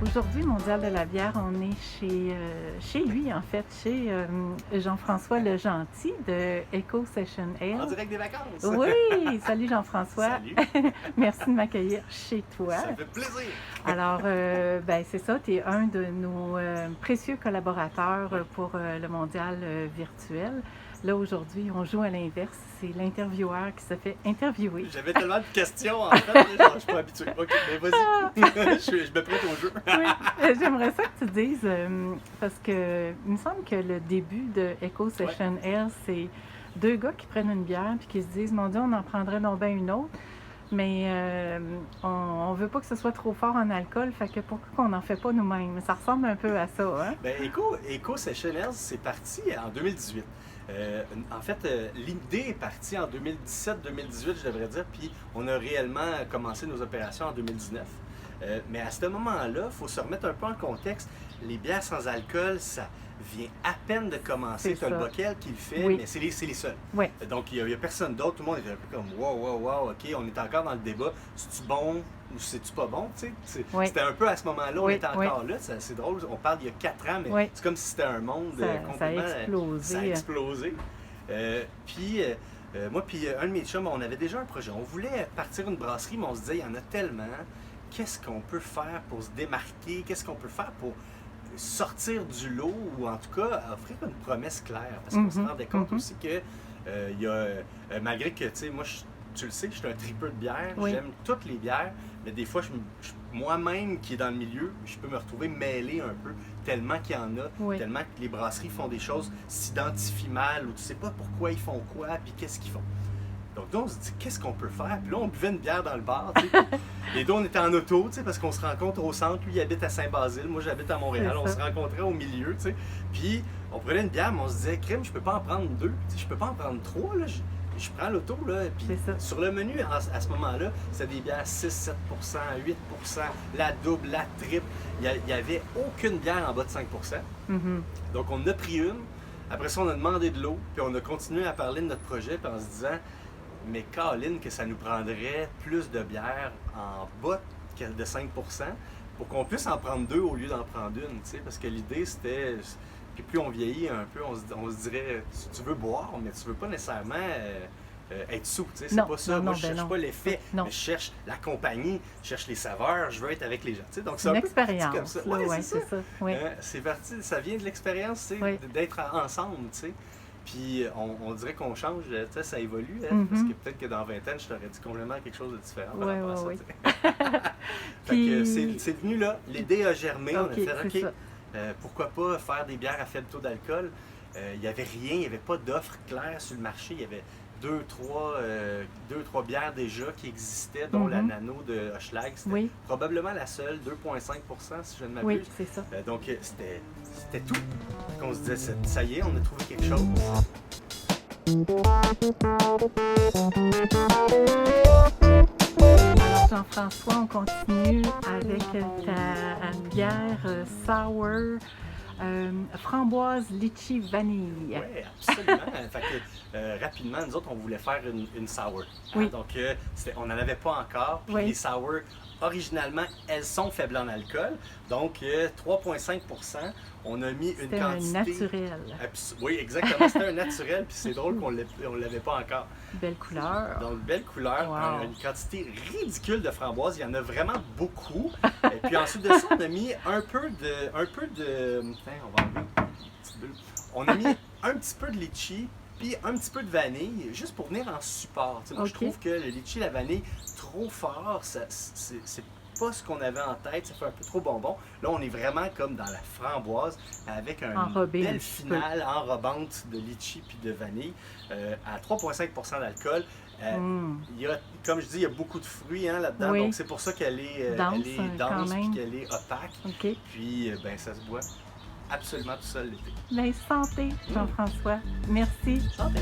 Aujourd'hui, Mondial de la bière, on est chez lui, en fait, chez Jean-François Legentil de Eco Session En Ale. direct des vacances! Oui! Salut Jean-François! Salut! Merci de m'accueillir chez toi. Ça fait plaisir! Alors, c'est ça, tu es un de nos précieux collaborateurs pour le Mondial virtuel. Là, aujourd'hui, on joue à l'inverse. C'est l'intervieweur qui se fait interviewer. J'avais tellement de questions, en fait, genre, je suis pas habitué. OK, mais vas-y, je me prête au jeu. Oui, j'aimerais ça que tu dises, parce que il me semble que le début de Eco Session Ale, c'est deux gars qui prennent une bière puis qui se disent, mon Dieu, on en prendrait donc bien une autre, mais on veut pas que ce soit trop fort en alcool, fait que pourquoi qu'on n'en fait pas nous-mêmes? Ça ressemble un peu à ça, hein? Ben, Eco Session Ale, c'est parti en 2018. En fait, l'idée est partie en 2017-2018, je devrais dire, puis on a réellement commencé nos opérations en 2019. Mais à ce moment-là, il faut se remettre un peu en contexte. Les bières sans alcool, ça vient à peine de commencer. C'est le Bockel qui le fait, oui. mais c'est les seuls. Oui. Donc, il n'y a personne d'autre. Tout le monde est un peu comme « wow, OK, on est encore dans le débat. C'est-tu bon ou c'est-tu pas bon? » Oui. C'était un peu à ce moment-là, on était encore là. C'est drôle, on parle il y a 4 ans, mais c'est comme si c'était un monde complètement... Ça a explosé. Moi puis un de mes chums, on avait déjà un projet. On voulait partir une brasserie, mais on se disait, il y en a tellement. Qu'est-ce qu'on peut faire pour se démarquer? Qu'est-ce qu'on peut faire pour sortir du lot ou en tout cas offrir une promesse claire? Parce qu'on se rendait compte aussi que malgré que, tu sais, moi, tu le sais, je suis un tripeux de bière, j'aime toutes les bières, mais des fois, moi-même qui est dans le milieu, je peux me retrouver mêlé un peu, tellement qu'il y en a, tellement que les brasseries font des choses, s'identifient mal, ou tu sais pas pourquoi ils font quoi, puis qu'est-ce qu'ils font. Donc là, on se dit, qu'est-ce qu'on peut faire? Puis là, on buvait une bière dans le bar, tu sais. Les deux, on était en auto, tu sais, parce qu'on se rencontre au centre. Lui, il habite à Saint-Basile, moi, j'habite à Montréal. On se rencontrait au milieu, tu sais. Puis, on prenait une bière, mais on se disait, crème, je peux pas en prendre 2, tu sais, je peux pas en prendre 3, là. Je prends l'auto, là, puis sur le menu, à ce moment-là, c'était des bières 6-7%, 8%, la double, la triple. Il n'y avait aucune bière en bas de 5%. Donc, on en a pris une. Après ça, on a demandé de l'eau, puis on a continué à parler de notre projet, puis en se disant, mais Caroline, que ça nous prendrait plus de bière en bas de 5% pour qu'on puisse en prendre 2 au lieu d'en prendre une, tu sais, parce que l'idée, c'était... Puis plus on vieillit un peu, on se dirait, tu veux boire, mais tu veux pas nécessairement être sous, tu sais, c'est pas ça. Moi, je cherche pas l'effet, mais je cherche la compagnie, je cherche les saveurs, je veux être avec les gens, tu sais. Donc, c'est une expérience comme ça. Ouais, c'est ça. C'est parti, ça vient de l'expérience, tu sais, d'être ensemble, tu sais. Puis on dirait qu'on change, tu sais, ça évolue, parce que peut-être que dans 20 ans, je t'aurais dit complètement quelque chose de différent par rapport à ça. Fait que c'est venu là, l'idée a germé, on a fait, OK, pourquoi pas faire des bières à faible taux d'alcool? Il n'y avait rien, il n'y avait pas d'offre claire sur le marché. Il y avait 2-3 bières déjà qui existaient, dont la Nano de Hochelag. C'était probablement la seule, 2,5% si je ne m'abuse. Oui, c'est ça. Donc c'était tout. On se disait, ça y est, on a trouvé quelque chose. Alors Jean-François, on continue avec ta bière sour framboise, litchi, vanille. Oui, absolument. Fait que, rapidement, nous autres, on voulait faire une sour. Donc, on n'en avait pas encore. Puis les sour, originalement, elles sont faibles en alcool. Donc, 3,5%. On a mis une quantité... C'était un naturel. Oui, exactement. C'était un naturel. Puis c'est drôle qu'on ne l'avait pas encore. Belle couleur. Donc, belle couleur. Wow. Une quantité ridicule de framboises. Il y en a vraiment beaucoup. Et puis ensuite de ça, on a mis un peu de... Tiens, on va enlever une petite bulle. On a mis un petit peu de litchi, puis un petit peu de vanille, juste pour venir en support. Moi, je trouve que le litchi et la vanille, trop fort, c'est pas ce qu'on avait en tête, ça fait un peu trop bonbon. Là, on est vraiment comme dans la framboise, avec une belle finale enrobante de litchi puis de vanille, à 3,5% d'alcool. Il y a, comme je dis, il y a beaucoup de fruits là-dedans, donc c'est pour ça qu'elle est dense puis qu'elle est opaque. Puis, ça se boit absolument tout seul l'été. Santé, Jean-François. Merci. Santé.